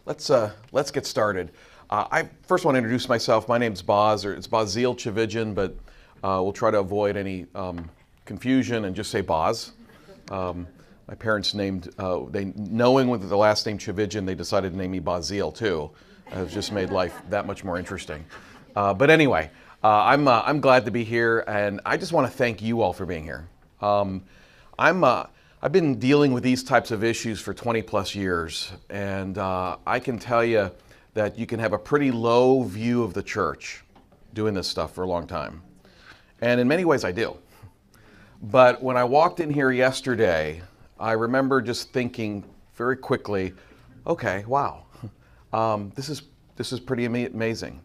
Let's get started. I first want to introduce myself. My name's Boz, or it's Boz Tchividjian, but we'll try to avoid any confusion and just say Boz. My parents named, knowing with the last name Tchividjian, they decided to name me Bazil too. It's just made life that much more interesting. But anyway, I'm glad to be here, and I just want to thank you all for being here. I've been dealing with these types of issues for 20 plus years, and I can tell you that you can have a pretty low view of the church doing this stuff for a long time. And in many ways I do. But when I walked in here yesterday, I remember just thinking very quickly, okay, wow, this is pretty amazing.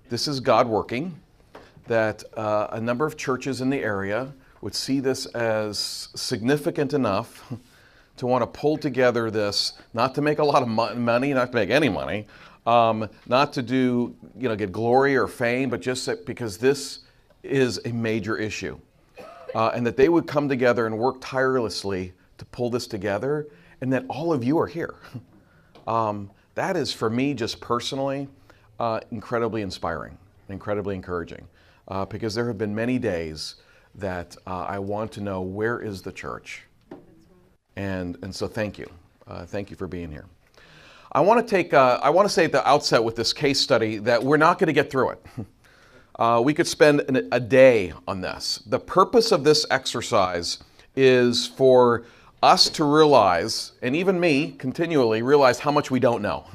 This is God working, that a number of churches in the area would see this as significant enough to want to pull together this, not to make a lot of money, not to make any money, not to do, get glory or fame, but just because this is a major issue. And that they would come together and work tirelessly to pull this together, and that all of you are here. That is, for me, just personally, incredibly inspiring, incredibly encouraging, because there have been many days that I want to know, where is the church? And so thank you. Thank you for being here. I want to say at the outset with this case study that we're not going to get through it. We could spend a day on this. The purpose of this exercise is for us to realize, and even me continually realize, how much we don't know.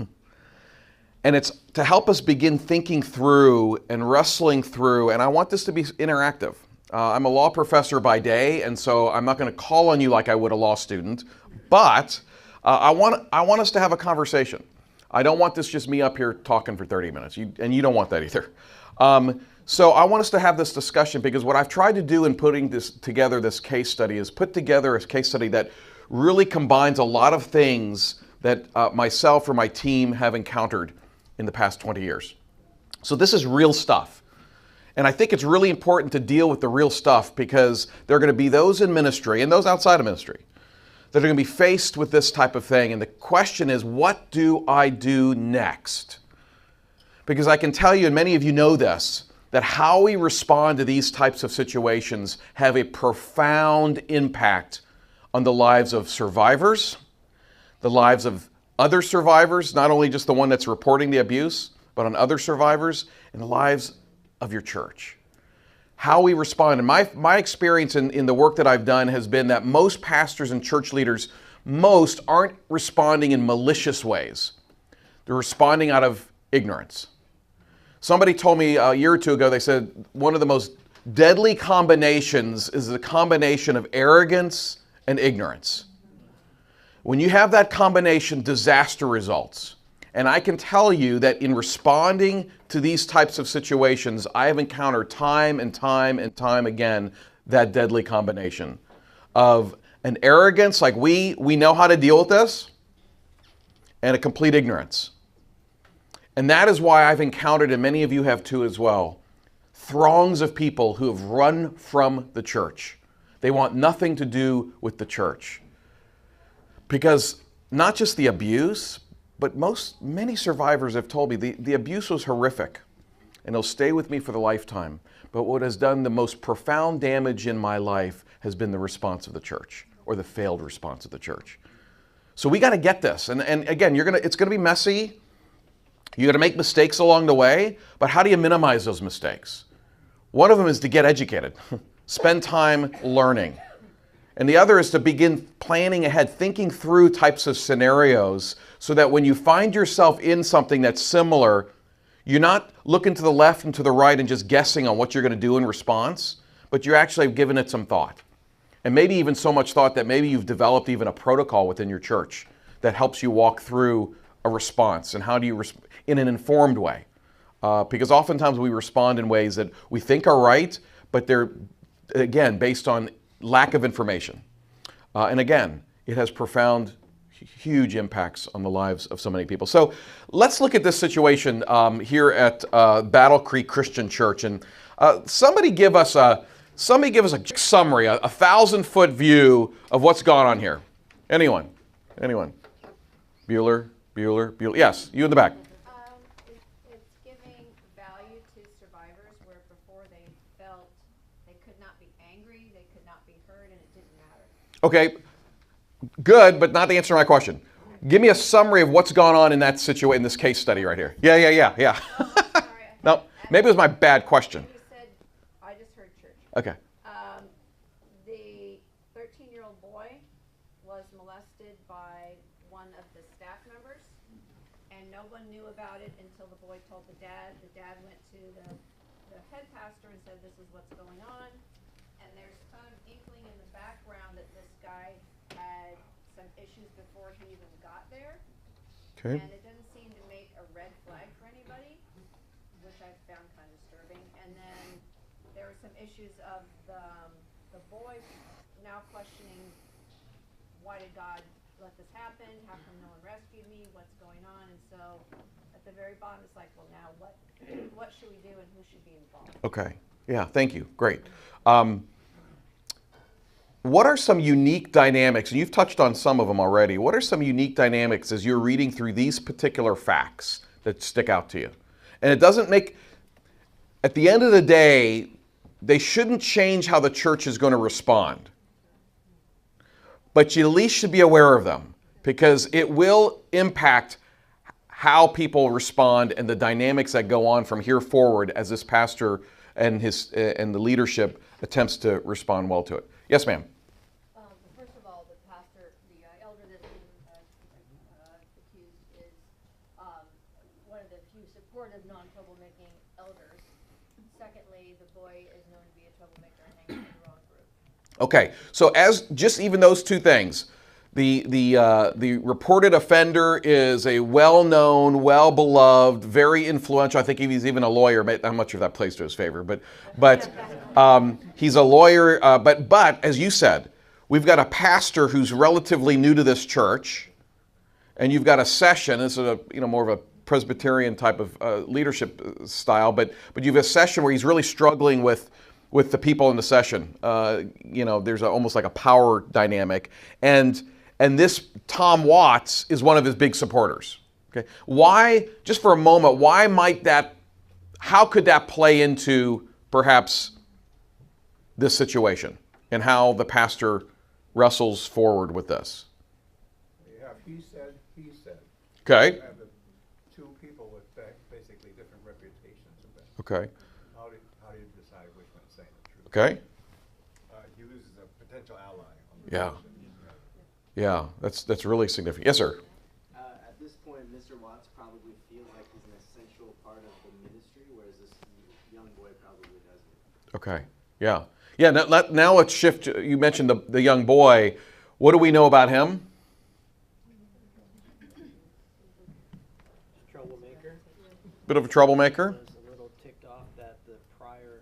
And it's to help us begin thinking through and wrestling through, and I want this to be interactive. I'm a law professor by day, and so I'm not going to call on you like I would a law student, but I want us to have a conversation. I don't want this just me up here talking for 30 minutes, and you don't want that either. So I want us to have this discussion, because what I've tried to do in putting together this case study is put together a case study that really combines a lot of things that myself or my team have encountered in the past 20 years. So this is real stuff. And I think it's really important to deal with the real stuff, because there are going to be those in ministry and those outside of ministry that are going to be faced with this type of thing. And the question is, what do I do next? Because I can tell you, and many of you know this, that how we respond to these types of situations have a profound impact on the lives of survivors, the lives of other survivors, not only just the one that's reporting the abuse, but on other survivors, and the lives of your church. How we respond. And my experience in the work that I've done has been that most pastors and church leaders, aren't responding in malicious ways. They're responding out of ignorance. Somebody told me a year or two ago, they said one of the most deadly combinations is the combination of arrogance and ignorance. When you have that combination, disaster results. And I can tell you that in responding to these types of situations, I have encountered time and time and time again that deadly combination of an arrogance, like we know how to deal with this, and a complete ignorance. And that is why I've encountered, and many of you have too as well, throngs of people who have run from the church. They want nothing to do with the church. Because not just the abuse, but many survivors have told me the abuse was horrific, and it'll stay with me for the lifetime. But what has done the most profound damage in my life has been the response of the church, or the failed response of the church. So we got to get this. And again, it's going to be messy. You're going to make mistakes along the way, but how do you minimize those mistakes? One of them is to get educated, spend time learning. And the other is to begin planning ahead, thinking through types of scenarios, so that when you find yourself in something that's similar, you're not looking to the left and to the right and just guessing on what you're going to do in response, but you're actually giving it some thought. And maybe even so much thought that maybe you've developed even a protocol within your church that helps you walk through a response. And how do you in an informed way? Because oftentimes we respond in ways that we think are right, but they're, again, based on lack of information. And again, it has profound, huge impacts on the lives of so many people. So let's look at this situation here at Battle Creek Christian Church. And somebody give us a summary, a 1,000-foot view of what's gone on here. Anyone? Bueller? Bueller. Yes, you in the back. It's giving value to survivors where before they felt they could not be angry, they could not be heard, and it didn't matter. Okay, good, but not the answer to my question. Give me a summary of what's gone on in that situation, in this case study right here. Yeah. Oh, sorry. No, maybe it was my bad question. You said, I just heard church. Okay. The 13-year-old boy was molested by one of the staff members, and no one knew about it until the boy told the dad. The dad went to the head pastor and said, this is what's going on. And there's some inkling in the background that this guy had some issues before he even got there. Okay. And it didn't seem to make a red flag for anybody, which I found kind of disturbing. And then there were some issues of the boy now questioning, why did God let this happen? How come no one rescued me? What's going on? And so at the very bottom, it's like, well, now what should we do and who should be involved? Okay. Yeah, thank you. Great. What are some unique dynamics, and you've touched on some of them already, what are some unique dynamics as you're reading through these particular facts that stick out to you? And it doesn't make, at the end of the day, they shouldn't change how the church is going to respond. But you at least should be aware of them, because it will impact how people respond and the dynamics that go on from here forward as this pastor and the leadership attempts to respond well to it. Yes, ma'am. First of all, the pastor, the elder that's been accused is one of the few supportive, non-troublemaking elders. Secondly, the boy is known to be a troublemaker and hanging in the wrong group. Okay, so as just even those two things, the reported offender is a well-known, well-beloved, very influential. I think he's even a lawyer. I'm not sure if that plays to his favor, but he's a lawyer. But as you said, we've got a pastor who's relatively new to this church, and you've got a session. This is more of a Presbyterian type of leadership style, but you have a session where he's really struggling with the people in the session. There's almost like a power dynamic, and this Tom Watts is one of his big supporters. Okay, why? Just for a moment, why might that? How could that play into perhaps this situation and how the pastor wrestles forward with this? Yeah, he said. Okay. You have the two people with basically different reputations. Okay. How do you decide which one's saying the truth? Okay. He loses a potential ally. On the Yeah. position. Yeah, that's really significant. Yes, sir. At this point, Mr. Watts probably feels like he's an essential part of the ministry, whereas this young boy probably doesn't. Okay. Yeah. Now let's shift. You mentioned the young boy. What do we know about him? Troublemaker. Bit of a troublemaker. Was a little ticked off that the prior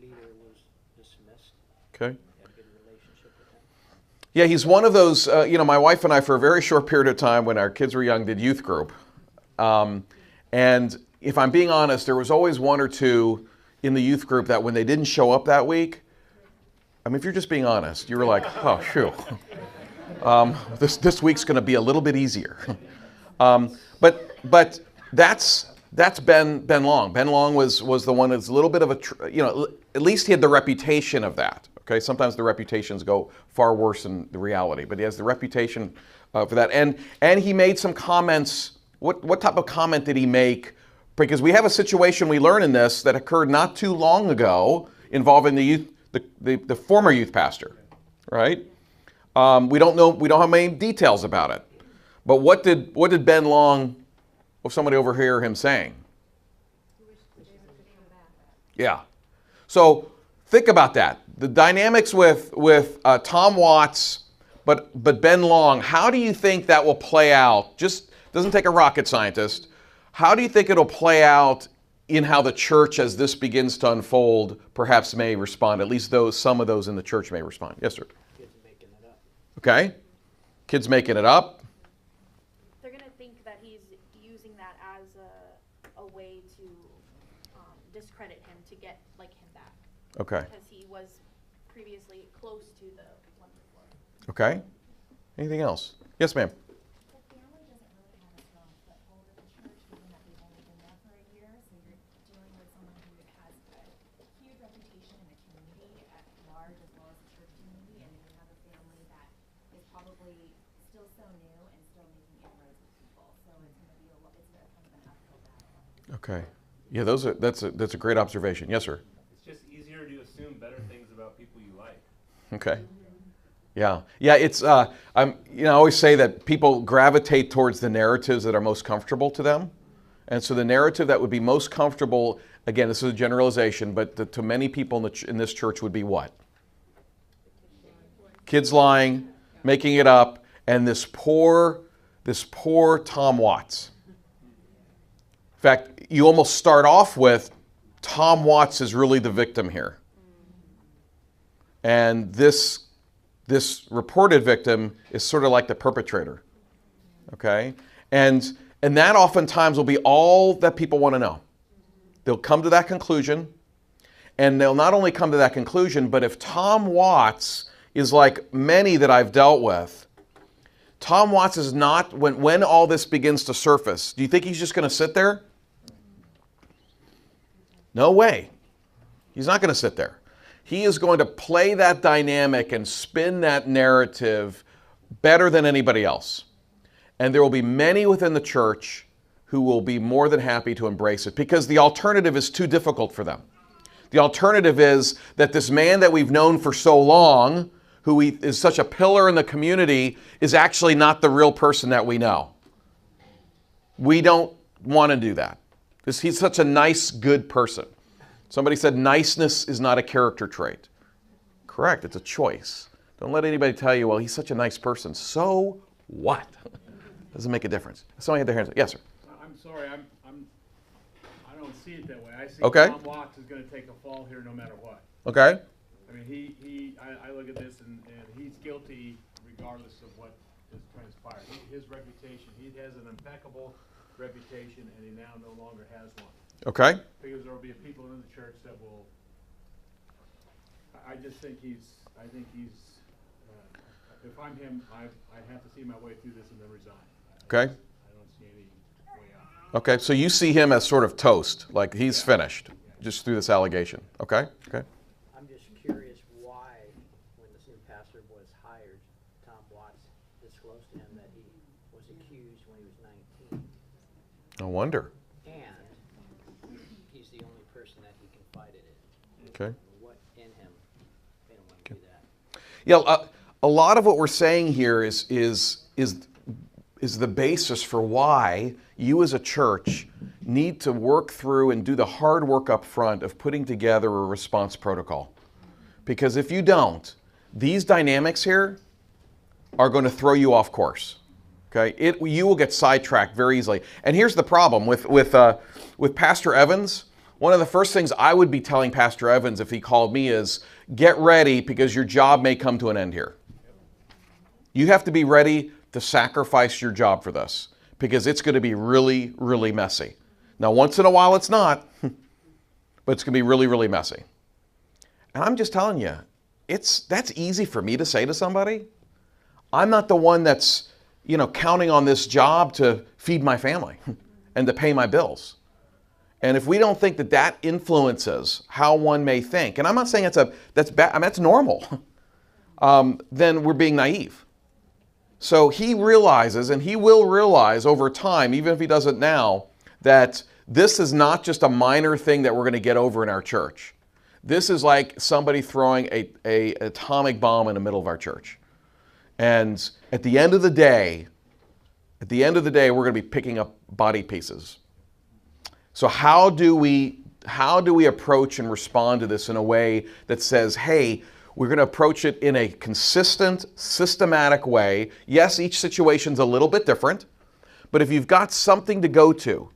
leader was dismissed. Okay. Had a good relationship with him. Yeah, he's one of those. My wife and I, for a very short period of time when our kids were young, did youth group. And if I'm being honest, there was always one or two in the youth group that when they didn't show up that week, I mean, if you're just being honest, you were like, oh, phew. This week's going to be a little bit easier. But that's Ben Long. Ben Long was the one that's a little bit of a, at least he had the reputation of that. Okay, sometimes the reputations go far worse than the reality, but he has the reputation for that. And he made some comments. What type of comment did he make? Because we have a situation we learn in this that occurred not too long ago involving the former youth pastor, right? We don't have many details about it. But what did Ben Long, or somebody overhear him saying? Yeah. So think about that. The dynamics with Tom Watts, but Ben Long. How do you think that will play out? Just doesn't take a rocket scientist. How do you think it'll play out in how the church, as this begins to unfold, perhaps may respond? At least some of those in the church may respond. Yes, sir. Kids making it up. Okay. Kids making it up. They're going to think that he's using that as a way to discredit him, to get him back. Okay. Because he was previously close to the one before. Okay. Anything else? Yes, ma'am. The family new and still making inroads with people. So it's going to be it's a kind of an uphill battle. Okay. Yeah, that's a great observation. Yes, sir. It's just easier to assume better things about people you like. Okay. Yeah. Yeah. It's I always say that people gravitate towards the narratives that are most comfortable to them, and so the narrative that would be most comfortable, again, this is a generalization, but to many people in this church would be what? Kids lying, making it up, and this poor Tom Watts. In fact, you almost start off with Tom Watts is really the victim here. And this reported victim is sort of like the perpetrator. Okay? And that oftentimes will be all that people want to know. They'll come to that conclusion, and they'll not only come to that conclusion, but if Tom Watts is like many that I've dealt with, Tom Watts is not, when all this begins to surface, do you think he's just going to sit there? No way. He's not going to sit there. He is going to play that dynamic and spin that narrative better than anybody else. And there will be many within the church who will be more than happy to embrace it because the alternative is too difficult for them. The alternative is that this man that we've known for so long, who is such a pillar in the community, is actually not the real person that we know. We don't want to do that. He's such a nice, good person. Somebody said niceness is not a character trait. Correct, it's a choice. Don't let anybody tell you, well, he's such a nice person. So what? Doesn't make a difference. Somebody had their hands up. Yes, sir. I'm sorry, I don't see it that way. I see Okay. Tom Watts is going to take a fall here no matter what. Okay. I mean, I look at this and he's guilty regardless of what has transpired. His reputation, he has an impeccable reputation, and he now no longer has one. Okay. Because there will be people in the church that will. I just think he's. If I'm him, I have to see my way through this and then resign. Okay. I don't see any way out. Okay, so you see him as sort of toast, like he's finished, just through this allegation. Okay. Okay. I'm just curious why, when this new pastor was hired, Tom Watts disclosed to him that he was accused when he was 19. No wonder. And he's the only person that he confided in. Okay. What in him made him want to do that? Yeah, a lot of what we're saying here is the basis for why you as a church need to work through and do the hard work up front of putting together a response protocol. Because if you don't, these dynamics here are going to throw you off course. Okay, you will get sidetracked very easily. And here's the problem with Pastor Evans. One of the first things I would be telling Pastor Evans if he called me is, get ready because your job may come to an end here. You have to be ready to sacrifice your job for this because it's going to be really, really messy. Now, once in a while it's not, but it's going to be really, really messy. And I'm just telling you, that's easy for me to say to somebody. I'm not the one that's, counting on this job to feed my family and to pay my bills. And if we don't think that influences how one may think, and I'm not saying that's bad, I mean, that's normal, then we're being naive. So he realizes, and he will realize over time, even if he doesn't now, that this is not just a minor thing that we're going to get over in our church. This is like somebody throwing a atomic bomb in the middle of our church. And at the end of the day, we're going to be picking up body pieces. So how do we approach and respond to this in a way that says, hey, we're going to approach it in a consistent, systematic way. Yes, each situation's a little bit different, but if you've got something to go to,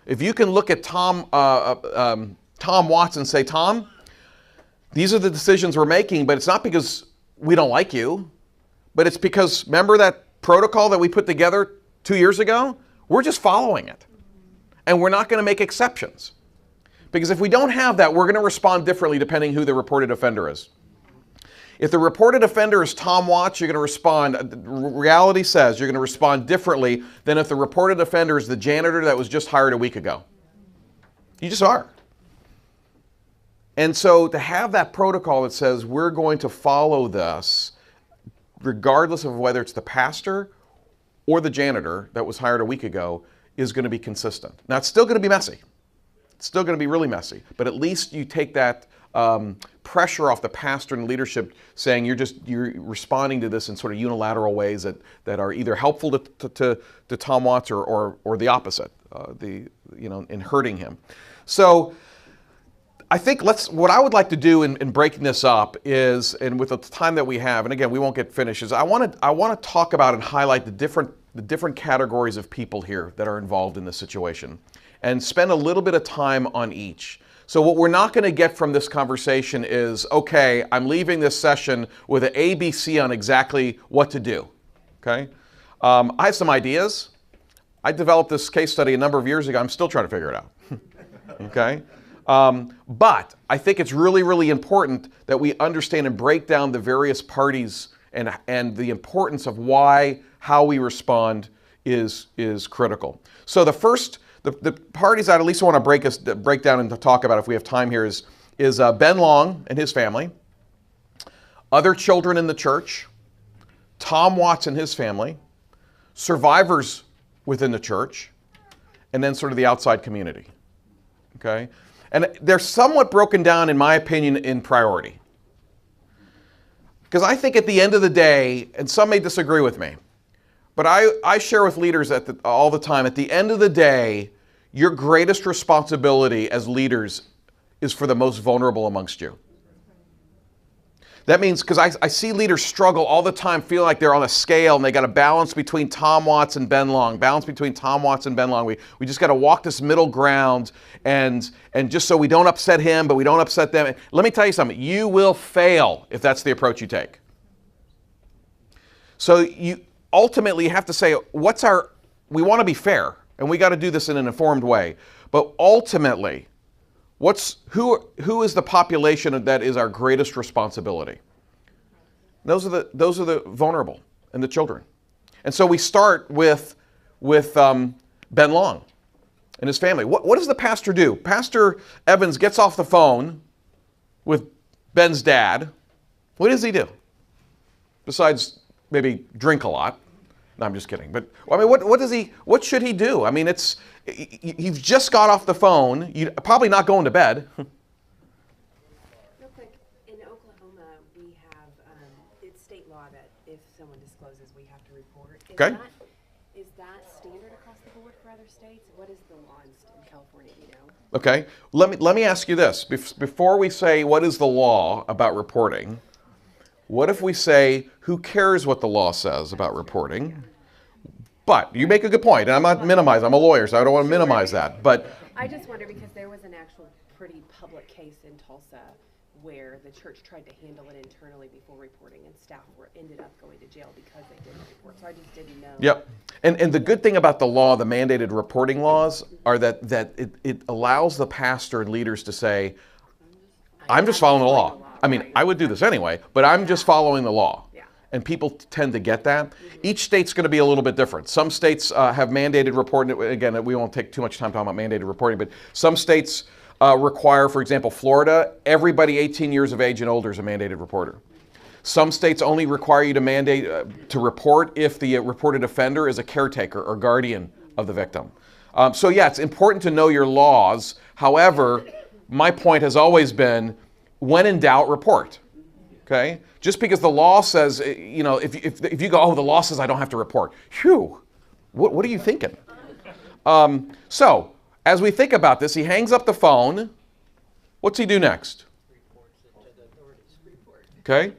if you can look at Tom Watts and say, Tom, these are the decisions we're making, but it's not because we don't like you, but it's because, remember that protocol that we put together 2 years ago? We're just following it. And we're not going to make exceptions. Because if we don't have that, we're going to respond differently depending who the reported offender is. If the reported offender is Tom Watts, you're going to respond, reality says you're going to respond differently than if the reported offender is the janitor that was just hired a week ago. You just are. And so to have that protocol that says we're going to follow this, regardless of whether it's the pastor or the janitor that was hired a week ago is going to be consistent. Now, it's still going to be messy. It's still going to be really messy, but at least you take that pressure off the pastor and leadership, saying you're responding to this in sort of unilateral ways that are either helpful to Tom Watts or the opposite, in hurting him. So I think what I would like to do in breaking this up is, and with the time that we have, and again, we won't get finished, is I want to talk about and highlight the different categories of people here that are involved in this situation, and spend a little bit of time on each. So what we're not going to get from this conversation is, okay, I'm leaving this session with an ABC on exactly what to do. Okay, I have some ideas. I developed this case study a number of years ago. I'm still trying to figure it out. Okay. But I think it's really, really important that we understand and break down the various parties and the importance of how we respond is critical. So the parties I'd at least want to break down and to talk about if we have time here is Ben Long and his family, other children in the church, Tom Watts and his family, survivors within the church, and then sort of the outside community. Okay? And they're somewhat broken down, in my opinion, in priority. Because I think at the end of the day, and some may disagree with me, but I share with leaders all the time, at the end of the day, your greatest responsibility as leaders is for the most vulnerable amongst you. That means, because I see leaders struggle all the time, feel like they're on a scale and they got to balance between Tom Watts and Ben Long, We just got to walk this middle ground and just so we don't upset him, but we don't upset them. Let me tell you something, you will fail if that's the approach you take. So you ultimately have to say, we want to be fair and we got to do this in an informed way, but ultimately, who is the population that is our greatest responsibility? Those are the vulnerable and the children. And so we start with Ben Long and his family. What does the pastor do? Pastor Evans gets off the phone with Ben's dad. What does he do? Besides maybe drink a lot. No, I'm just kidding. But I mean, what should he do? I mean, you've just got off the phone. You're probably not going to bed. Real quick, in Oklahoma, we have, it's state law that if someone discloses, we have to report. Okay. Is that standard across the board for other states? What is the law in California, do you know? Okay. Let me ask you this. Before we say what is the law about reporting, what if we say, who cares what the law says about reporting? But you make a good point, and I'm not minimizing. I'm a lawyer, so I don't want to minimize that. But I just wonder because there was an actual pretty public case in Tulsa where the church tried to handle it internally before reporting, and staff ended up going to jail because they didn't report. So I just didn't know. Yep. And the good thing about the law, the mandated reporting laws, are that it allows the pastor and leaders to say, I'm just following the law. I mean, I would do this anyway, but I'm just following the law. Yeah. And people tend to get that. Each state's going to be a little bit different. Some states have mandated reporting. Again, we won't take too much time talking about mandated reporting, but some states require, for example, Florida, everybody 18 years of age and older is a mandated reporter. Some states only require you to report if the reported offender is a caretaker or guardian of the victim. So yeah, it's important to know your laws. However, my point has always been, when in doubt, report. Okay? Just because the law says, if you go, oh, the law says I don't have to report. Phew, what are you thinking? So, as we think about this, he hangs up the phone. What's he do next? Okay?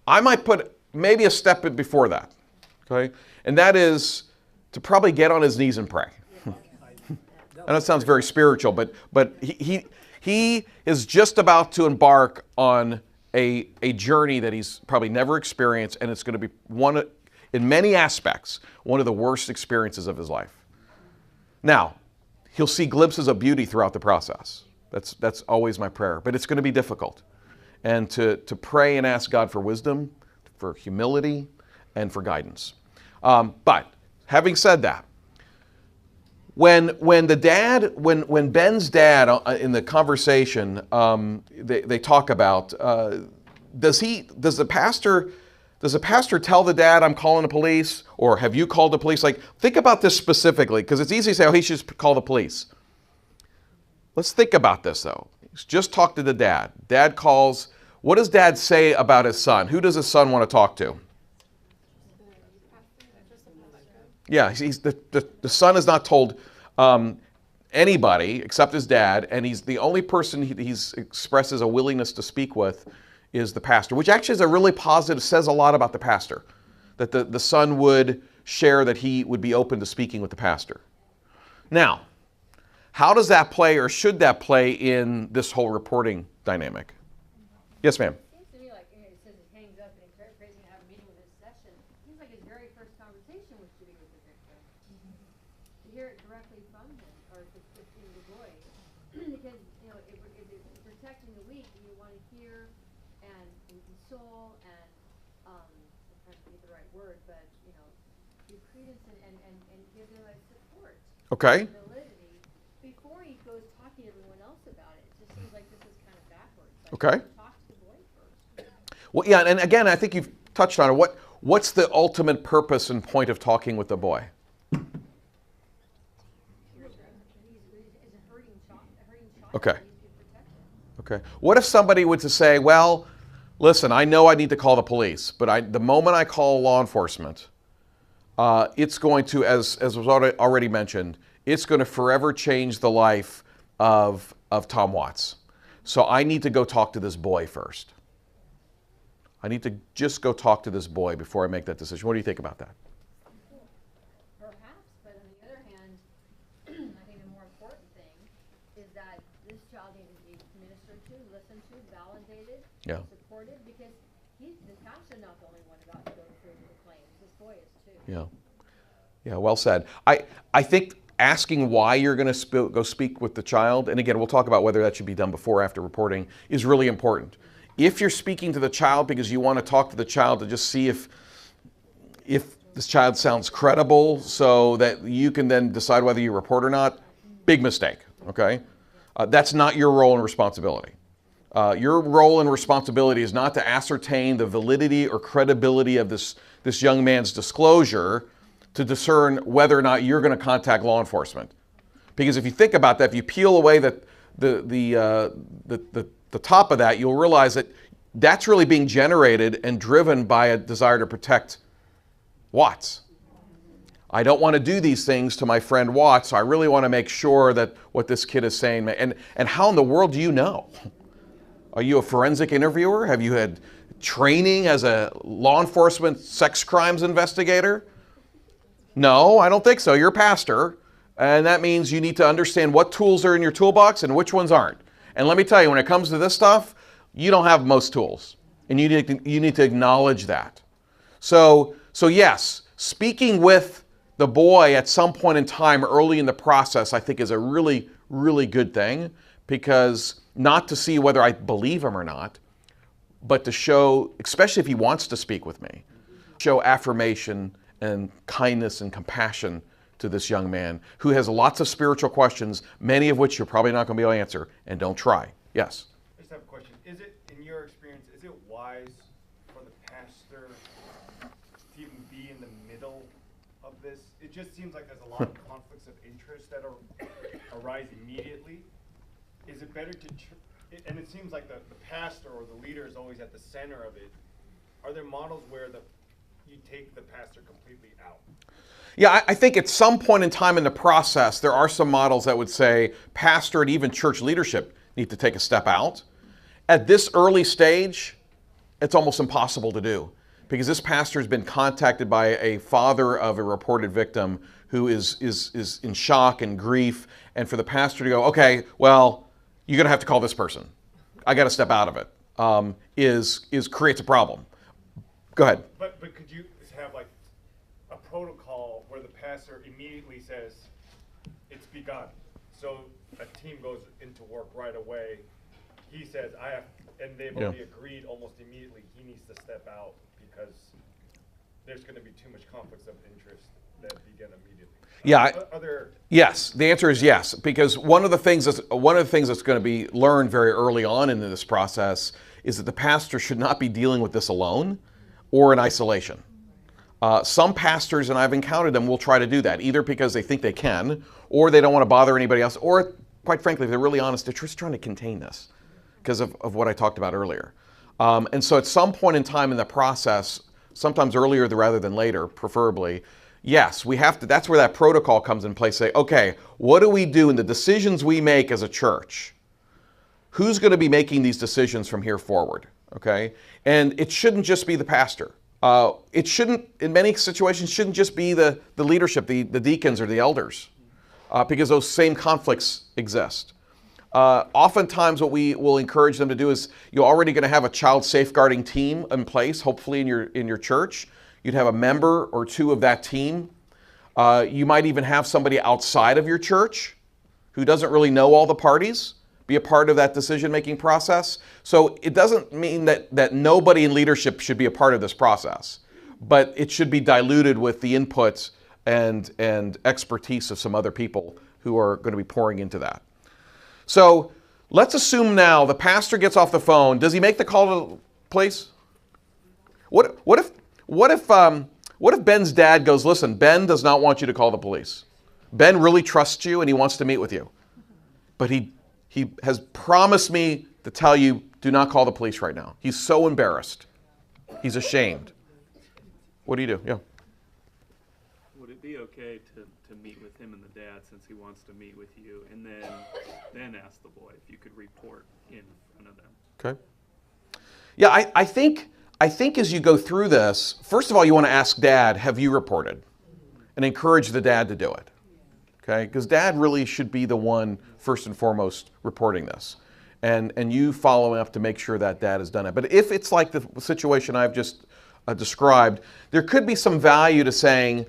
I might put maybe a step before that. Okay? And that is to probably get on his knees and pray. I know it sounds very spiritual, but he is just about to embark on a journey that he's probably never experienced, and it's going to be in many aspects, one of the worst experiences of his life. Now, he'll see glimpses of beauty throughout the process. That's always my prayer, but it's going to be difficult. And to pray and ask God for wisdom, for humility, and for guidance. But having said that, when Ben's dad in the conversation, they talk about, does the pastor Does the pastor tell the dad, I'm calling the police? Or have you called the police? Like, think about this specifically, because it's easy to say, oh, he should just call the police. Let's think about this, though. Just talk to the dad. Dad calls. What does dad say about his son? Who does his son want to talk to? Yeah, the son is not told anybody except his dad, and he's the only person he's expresses a willingness to speak with is the pastor, which actually is a really positive, says a lot about the pastor, that the son would share that he would be open to speaking with the pastor. Now, how does that play, or should that play in this whole reporting dynamic? Yes, ma'am. Seems to me like, it says he hangs up and he's very crazy to have a meeting with his session. Seems like his very first conversation was to be with the victim. To hear it directly from him, or to the boy. Because, if it's protecting the weak, you want to hear and console and, I'm trying to get the right word, but, give credence and give them a support. Okay. Validity before he goes talking to everyone else about it. It just seems like this is kind of backwards. Like, Okay. talk to the boy first. Well, yeah, and again, I think you've touched on it. What's the ultimate purpose and point of talking with the boy? Okay. Okay. What if somebody were to say, well, listen, I know I need to call the police, but the moment I call law enforcement, it's going to, as was already mentioned, it's going to forever change the life of Tom Watts. So I need to go talk to this boy first. I need to just go talk to this boy before I make that decision. What do you think about that? Perhaps, but on the other hand, I think the more important thing is that this child needs to be ministered to, listened to, validated, Yeah. supported, because the pastor's not the only one about to go through the claims. This boy is too. Yeah. Yeah, well said. I think asking why you're going to go speak with the child, and again, we'll talk about whether that should be done before or after reporting, is really important. If you're speaking to the child because you want to talk to the child to just see if this child sounds credible so that you can then decide whether you report or not, big mistake, okay? That's not your role and responsibility. Your role and responsibility is not to ascertain the validity or credibility of this young man's disclosure to discern whether or not you're going to contact law enforcement. Because if you think about that, if you peel away the top of that, you'll realize that that's really being generated and driven by a desire to protect Watts. I don't want to do these things to my friend Watts, so I really want to make sure that what this kid is saying, and how in the world do you know? Are you a forensic interviewer? Have you had training as a law enforcement sex crimes investigator? No, I don't think so. You're a pastor, and that means you need to understand what tools are in your toolbox and which ones aren't. And let me tell you, when it comes to this stuff, you don't have most tools, and you need to acknowledge that. So yes, speaking with the boy at some point in time early in the process, I think is a really, really good thing, because not to see whether I believe him or not, but to show, especially if he wants to speak with me, show affirmation and kindness and compassion to this young man who has lots of spiritual questions, many of which you're probably not going to be able to answer, and don't try. Yes? I just have a question. Is it, in your experience, is it wise for the pastor to even be in the middle of this? It just seems like there's a lot of conflicts of interest that arise immediately. Is it better to, and it seems like the pastor or the leader is always at the center of it. Are there models where you take the pastor completely out? Yeah, I think at some point in time in the process, there are some models that would say pastor and even church leadership need to take a step out. At this early stage, it's almost impossible to do, because this pastor has been contacted by a father of a reported victim who is in shock and grief, and for the pastor to go, okay, well, you're going to have to call this person. I got to step out of it, creates a problem. Go ahead. But could you have like a protocol where the pastor immediately says, it's begun. So a team goes into work right away. He says, and they've already agreed almost immediately he needs to step out because there's going to be too much conflicts of interest that begin immediately. Yeah. Yes, the answer is yes, because one of the things that's going to be learned very early on in this process is that the pastor should not be dealing with this alone. or in isolation. Some pastors, and I've encountered them, will try to do that, either because they think they can, or they don't want to bother anybody else, or quite frankly, if they're really honest, they're just trying to contain this because of what I talked about earlier. And so at some point in time in the process, sometimes earlier rather than later, preferably, yes, we have to, that's where that protocol comes in place. Say, okay, what do we do in the decisions we make as a church? Who's going to be making these decisions from here forward? Okay? And it shouldn't just be the pastor. It shouldn't, in many situations, shouldn't just be the leadership, the deacons or the elders, because those same conflicts exist. Oftentimes what we will encourage them to do is, you're already going to have a child safeguarding team in place, hopefully in your church. You'd have a member or two of that team. You might even have somebody outside of your church who doesn't really know all the parties be a part of that decision-making process. So it doesn't mean that nobody in leadership should be a part of this process, but it should be diluted with the input and expertise of some other people who are going to be pouring into that. So let's assume now the pastor gets off the phone. Does he make the call to the police? What if Ben's dad goes, listen, Ben does not want you to call the police. Ben really trusts you and he wants to meet with you. But he has promised me to tell you, do not call the police right now. He's so embarrassed. He's ashamed. What do you do? Yeah. Would it be okay to meet with him and the dad, since he wants to meet with you, and then ask the boy if you could report in front of them? Okay. Yeah, I think as you go through this, first of all, you want to ask dad, have you reported? And encourage the dad to do it. Okay? Because dad really should be the one, first and foremost, reporting this. And you following up to make sure that dad has done it. But if it's like the situation I've just described, there could be some value to saying,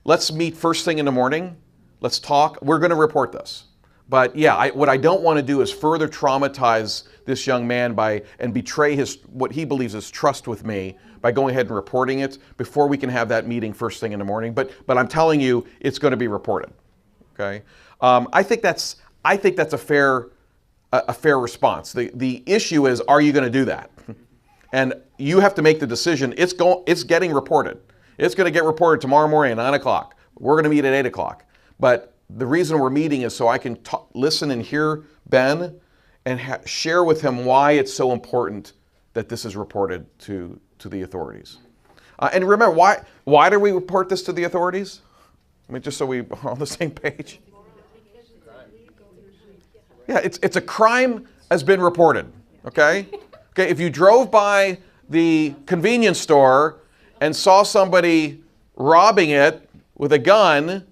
let's meet first thing in the morning, let's talk, we're going to report this. But yeah, what I don't want to do is further traumatize this young man and betray what he believes is trust with me by going ahead and reporting it before we can have that meeting first thing in the morning. But I'm telling you, it's going to be reported. Okay, I think that's a fair response. The issue is, are you going to do that? And you have to make the decision. It's getting reported. It's going to get reported tomorrow morning at 9 o'clock. We're going to meet at 8 o'clock. But the reason we're meeting is so I can listen and hear Ben and share with him why it's so important that this is reported to the authorities. And remember, why do we report this to the authorities? I mean, just so we are on the same page. Yeah, it's a crime has been reported. Okay? Okay, if you drove by the convenience store and saw somebody robbing it with a gun,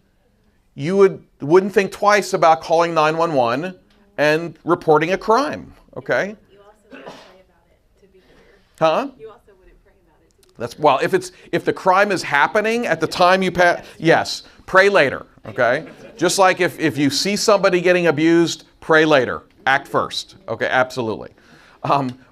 you wouldn't think twice about calling 911 and reporting a crime. Okay? You also wouldn't pray about it, to be clear. Huh? You also wouldn't pray about it, to be clear. That's, well, if the crime is happening at the time you pass, yes, pray later. Okay? Just like if you see somebody getting abused, pray later. Act first. Okay, absolutely.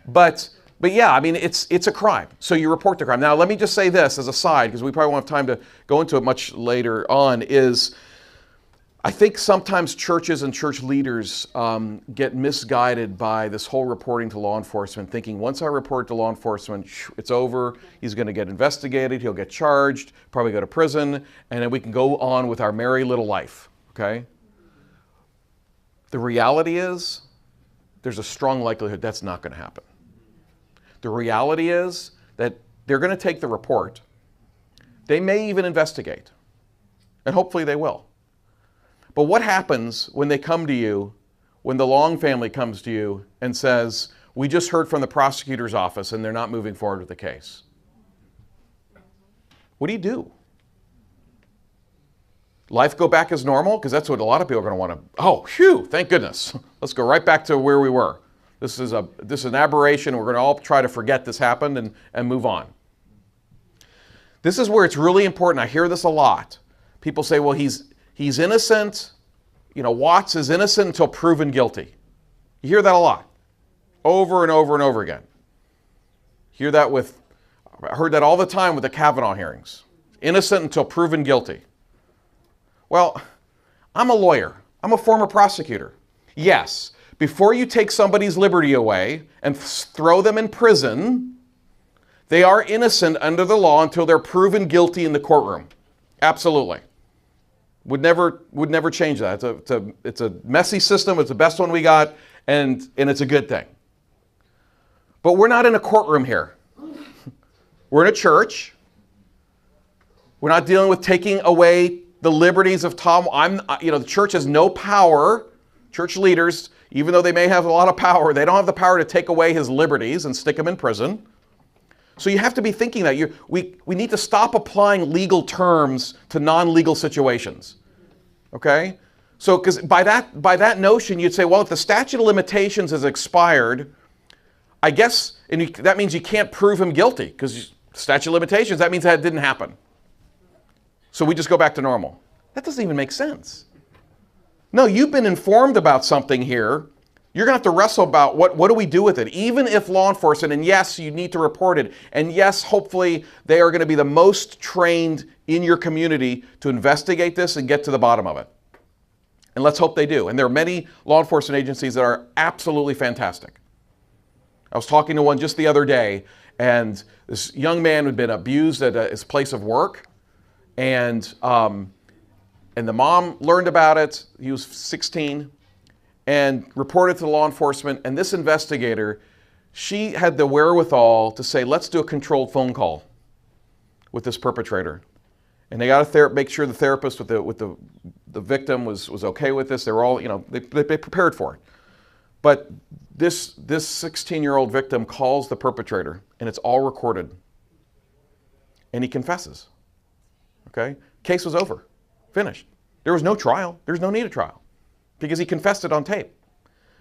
But yeah, I mean, it's a crime. So you report the crime. Now, let me just say this as a side, because we probably won't have time to go into it much later on, is I think sometimes churches and church leaders get misguided by this whole reporting to law enforcement, thinking once I report to law enforcement, it's over, he's going to get investigated, he'll get charged, probably go to prison, and then we can go on with our merry little life, okay? The reality is, there's a strong likelihood that's not going to happen. The reality is that they're going to take the report. They may even investigate, and hopefully they will. But what happens when they come to you, when the Long family comes to you and says, we just heard from the prosecutor's office and they're not moving forward with the case? What do you do? Life go back as normal? Because that's what a lot of people are going to want to, oh, phew, thank goodness. Let's go right back to where we were. This is an aberration. We're going to all try to forget this happened and move on. This is where it's really important. I hear this a lot. People say, well, he's innocent. You know, Watts is innocent until proven guilty. You hear that a lot. Over and over and over again. I heard that all the time with the Kavanaugh hearings. Innocent until proven guilty. Well, I'm a lawyer. I'm a former prosecutor. Yes, before you take somebody's liberty away and throw them in prison, They are innocent under the law until they're proven guilty in the courtroom. Absolutely. Would never change that. It's a messy system. It's the best one we got, and it's a good thing. But we're not in a courtroom here. We're in a church. We're not dealing with taking away the liberties of Tom. The church has no power. Church leaders, even though they may have a lot of power, they don't have the power to take away his liberties and stick him in prison. So you have to be thinking that we need to stop applying legal terms to non-legal situations. Okay? So, because by that notion, you'd say, well, if the statute of limitations has expired, I guess, that means you can't prove him guilty, because statute of limitations, that means that didn't happen. So we just go back to normal. That doesn't even make sense. No, you've been informed about something here. You're going to have to wrestle about what do we do with it, even if law enforcement, and yes, you need to report it, and yes, hopefully they are going to be the most trained in your community to investigate this and get to the bottom of it. And let's hope they do. And there are many law enforcement agencies that are absolutely fantastic. I was talking to one just the other day, and this young man had been abused at his place of work, and the mom learned about it. He was 16, and reported to law enforcement. And this investigator, she had the wherewithal to say, let's do a controlled phone call with this perpetrator. And they got to make sure the therapist with the victim was okay with this. They were all, they prepared for it. But this 16-year-old victim calls the perpetrator, and it's all recorded. And he confesses. Okay? Case was over. Finished. There was no trial. There's no need of trial because he confessed it on tape.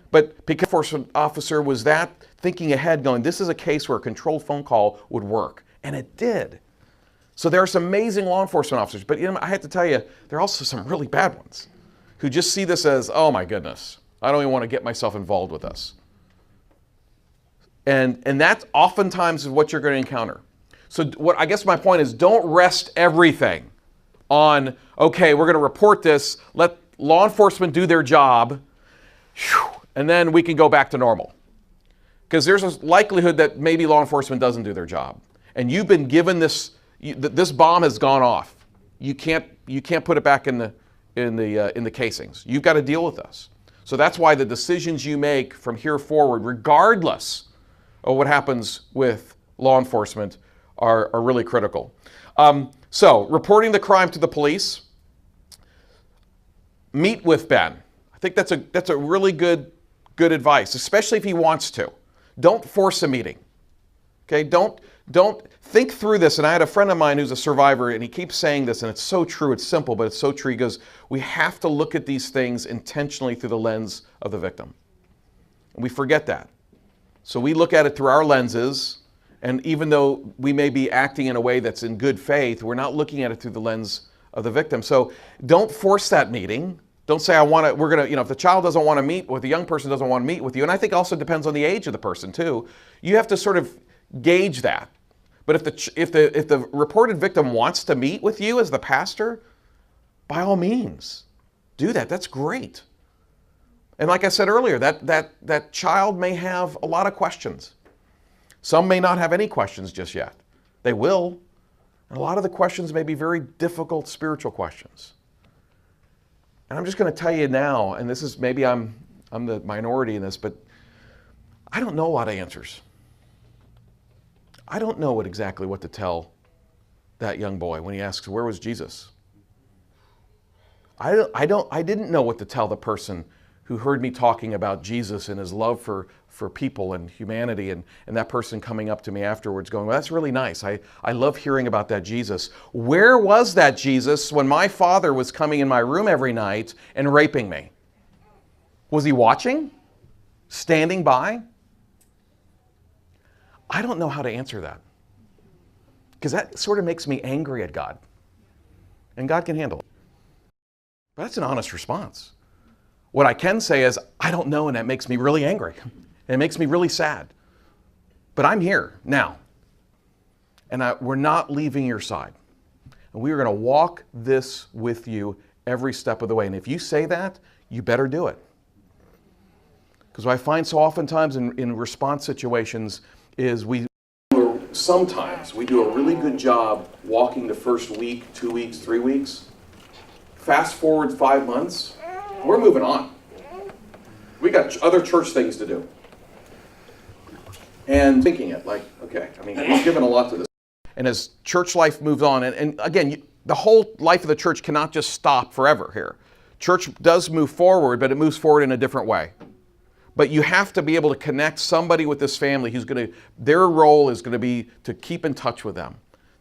But because the enforcement officer was that thinking ahead, going, this is a case where a controlled phone call would work. And it did. So there are some amazing law enforcement officers. But I have to tell you, there are also some really bad ones who just see this as, oh my goodness, I don't even want to get myself involved with this. And that oftentimes is what you're going to encounter. So I guess my point is, don't rest everything on, okay, we're going to report this, let law enforcement do their job, and then we can go back to normal. Because there's a likelihood that maybe law enforcement doesn't do their job. And you've been given this bomb has gone off. You can't put it back in the casings. You've got to deal with this. So that's why the decisions you make from here forward, regardless of what happens with law enforcement, are really critical. So, reporting the crime to the police. Meet with Ben. I think that's a really good advice, especially if he wants to. Don't force a meeting. Okay? Don't think through this. And I had a friend of mine who's a survivor, and he keeps saying this, and it's so true. It's simple, but it's so true. He goes, we have to look at these things intentionally through the lens of the victim. And we forget that. So we look at it through our lenses. And even though we may be acting in a way that's in good faith, we're not looking at it through the lens of the victim. So don't force that meeting. Don't say, if the child doesn't want to meet with, the young person doesn't want to meet with you, and I think also depends on the age of the person too, you have to sort of gauge that. But if the reported victim wants to meet with you as the pastor, by all means, do that. That's great. And like I said earlier, that child may have a lot of questions. Some may not have any questions just yet. They will. And a lot of the questions may be very difficult spiritual questions. And I'm just going to tell you now, and this is maybe I'm the minority in this, but I don't know a lot of answers. I don't know exactly what to tell that young boy when he asks, where was Jesus? I didn't know what to tell the person who heard me talking about Jesus and his love for people and humanity, and that person coming up to me afterwards going, well, that's really nice. I love hearing about that Jesus. Where was that Jesus when my father was coming in my room every night and raping me? Was he watching? Standing by? I don't know how to answer that. Because that sort of makes me angry at God. And God can handle it. But that's an honest response. What I can say is, I don't know, and that makes me really angry. And it makes me really sad. But I'm here now. And we're not leaving your side. And we are going to walk this with you every step of the way. And if you say that, you better do it. Because what I find so oftentimes in response situations is we sometimes we do a really good job walking the first week, 2 weeks, 3 weeks. Fast forward 5 months, we're moving on. We got other church things to do. And thinking it like, okay, I mean, we've given a lot to this. And as church life moves on, and again, the whole life of the church cannot just stop forever here. Church does move forward, but it moves forward in a different way. But you have to be able to connect somebody with this family who's going to, their role is going to be to keep in touch with them,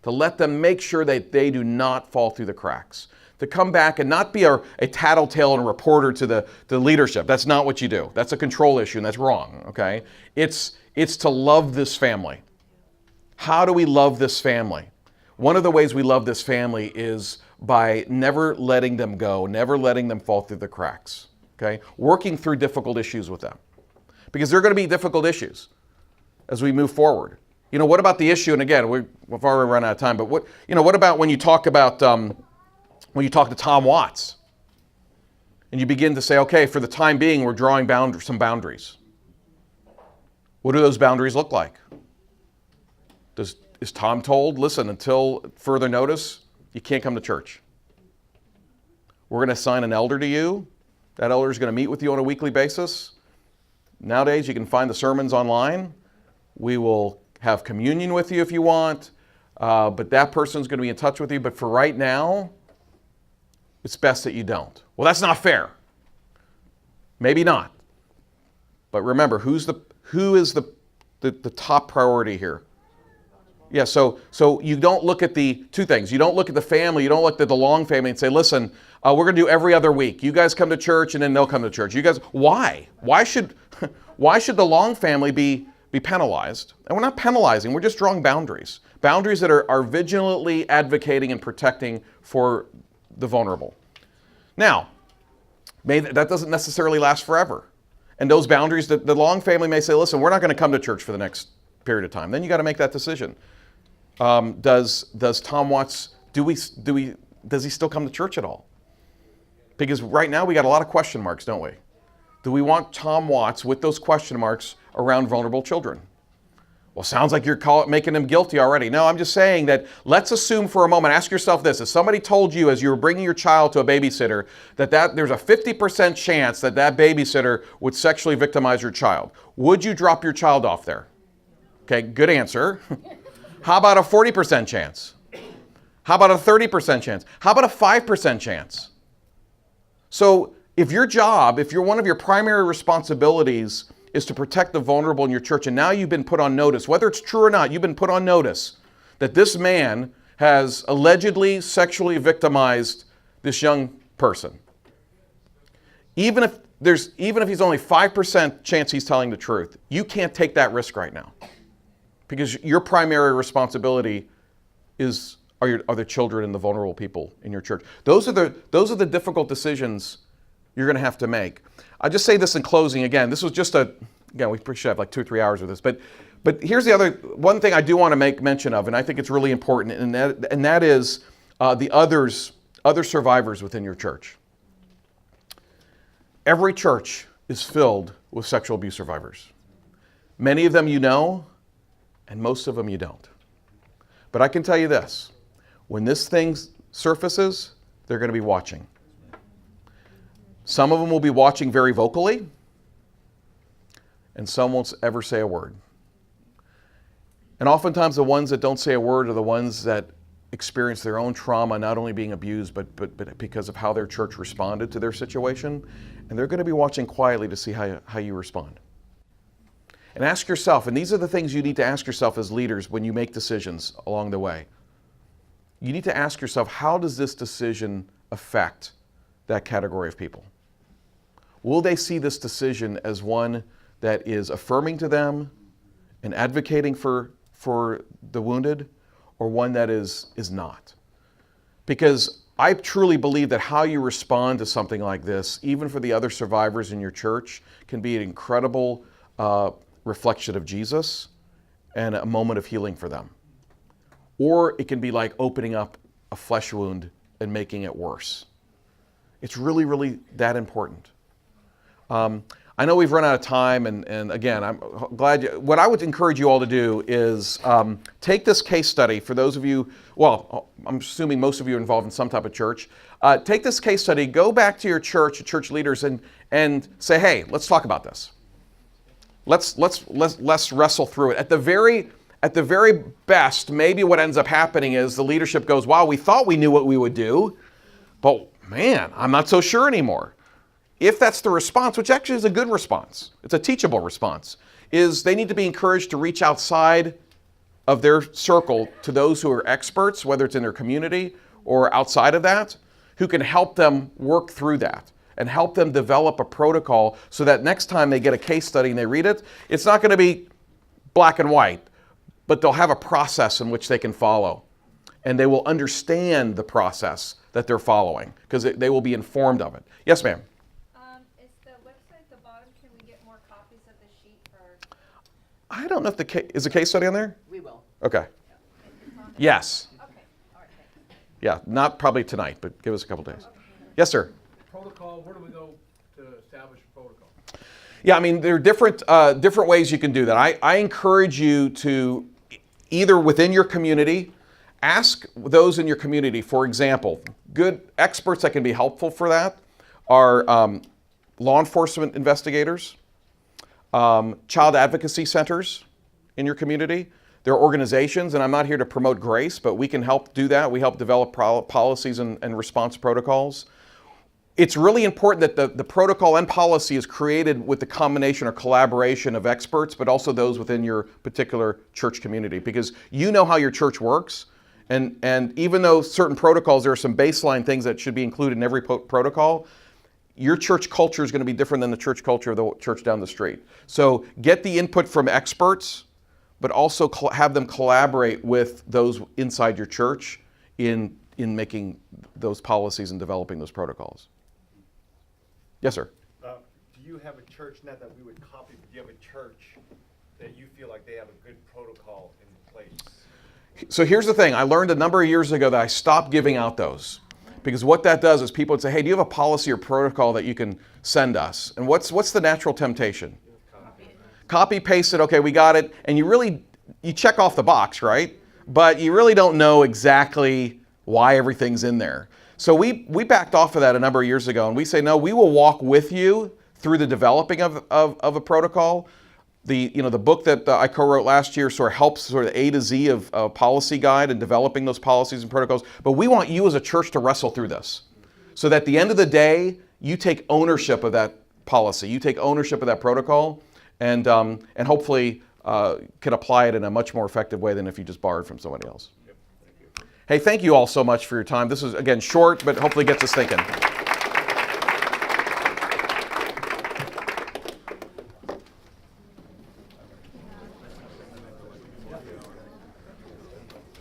to let them make sure that they do not fall through the cracks, to come back and not be a tattletale and a reporter to the leadership. That's not what you do. That's a control issue, and that's wrong, okay? It's to love this family. How do we love this family? One of the ways we love this family is by never letting them go, never letting them fall through the cracks, okay? Working through difficult issues with them. Because there are going to be difficult issues as we move forward. You know, what about the issue, and again, we've already run out of time, but what about when you talk about, when you talk to Tom Watts, and you begin to say, okay, for the time being, we're drawing some boundaries. What do those boundaries look like? Is Tom told, listen, until further notice, you can't come to church? We're going to assign an elder to you. That elder is going to meet with you on a weekly basis. Nowadays, you can find the sermons online. We will have communion with you if you want, but that person's going to be in touch with you. But for right now, it's best that you don't. Well, that's not fair. Maybe not. But remember, who is the top priority here? Yeah, so you don't look at the two things. You don't look at the family. You don't look at the Long family and say, listen, we're going to do every other week. You guys come to church, and then they'll come to church. You guys, why? Why should the Long family be penalized? And we're not penalizing. We're just drawing boundaries. Boundaries that are vigilantly advocating and protecting for the vulnerable. Now, that doesn't necessarily last forever. And those boundaries, the Long family may say, listen, we're not going to come to church for the next period of time. Then you got to make that decision. Does Tom Watts, does he still come to church at all? Because right now we got a lot of question marks, don't we? Do we want Tom Watts with those question marks around vulnerable children? Well, sounds like you're making him guilty already. No, I'm just saying that let's assume for a moment, ask yourself this. If somebody told you as you were bringing your child to a babysitter that there's a 50% chance that babysitter would sexually victimize your child, would you drop your child off there? Okay, good answer. How about a 40% chance? How about a 30% chance? How about a 5% chance? So if one of your primary responsibilities is to protect the vulnerable in your church, and now you've been put on notice, whether it's true or not, you've been put on notice that this man has allegedly sexually victimized this young person. Even if he's only 5% chance he's telling the truth, you can't take that risk right now. Because your primary responsibility are the children and the vulnerable people in your church. Those are the difficult decisions you're going to have to make. I'll just say this in closing. Again, this was just we should have like 2 or 3 hours of this. But here's the other one thing I do want to make mention of, and I think it's really important, and that is the other survivors within your church. Every church is filled with sexual abuse survivors. Many of them you know, and most of them you don't. But I can tell you this, when this thing surfaces, they're going to be watching. Some of them will be watching very vocally, and some won't ever say a word. And oftentimes the ones that don't say a word are the ones that experience their own trauma, not only being abused, but because of how their church responded to their situation. And they're going to be watching quietly to see how you respond. And ask yourself, and these are the things you need to ask yourself as leaders when you make decisions along the way. You need to ask yourself, how does this decision affect that category of people? Will they see this decision as one that is affirming to them and advocating for the wounded, or one that is not? Because I truly believe that how you respond to something like this, even for the other survivors in your church, can be an incredible reflection of Jesus and a moment of healing for them. Or it can be like opening up a flesh wound and making it worse. It's really, really that important. I know we've run out of time, and again, I'm glad what I would encourage you all to do is take this case study for those of you, well, I'm assuming most of you are involved in some type of church. Take this case study, go back to your church leaders, and say, hey, let's talk about this. Let's wrestle through it. At the very best, maybe what ends up happening is the leadership goes, wow, we thought we knew what we would do, but man, I'm not so sure anymore. If that's the response, which actually is a good response, it's a teachable response, is they need to be encouraged to reach outside of their circle to those who are experts, whether it's in their community or outside of that, who can help them work through that and help them develop a protocol so that next time they get a case study and they read it, it's not going to be black and white, but they'll have a process in which they can follow. And they will understand the process that they're following because they will be informed of it. Yes, ma'am? Is the website at the bottom, can we get more copies of the sheet for? I don't know if is the case study on there? We will. Okay. It's on there? Yes. Okay, all right, thanks. Yeah, not probably tonight, but give us a couple days. Yes, sir? Protocol, where do we go to establish a protocol? Yeah, I mean, there are different ways you can do that. I encourage you to either within your community, ask those in your community, for example, good experts that can be helpful for that are law enforcement investigators, child advocacy centers in your community. There are organizations, and I'm not here to promote grace, but we can help do that. We help develop policies and response protocols. It's really important that the protocol and policy is created with the combination or collaboration of experts, but also those within your particular church community, because you know how your church works. And even though certain protocols, there are some baseline things that should be included in every protocol, your church culture is going to be different than the church culture of the church down the street. So get the input from experts, but also have them collaborate with those inside your church in making those policies and developing those protocols. Yes, sir. Do you have a church, not that we would copy, but do you have a church that you feel like they have a good protocol in place? So here's the thing. I learned a number of years ago that I stopped giving out those. Because what that does is people would say, hey, do you have a policy or protocol that you can send us? And what's the natural temptation? Copy, paste it, okay, we got it. And you check off the box, right? But you really don't know exactly why everything's in there. So we backed off of that a number of years ago, and we say, no, we will walk with you through the developing of a protocol. The book that I co-wrote last year sort of helps sort of A to Z of a policy guide and developing those policies and protocols. But we want you as a church to wrestle through this, so that at the end of the day, you take ownership of that policy, you take ownership of that protocol, and hopefully can apply it in a much more effective way than if you just borrowed from somebody else. Hey, thank you all so much for your time. This is, again, short, but hopefully gets us thinking.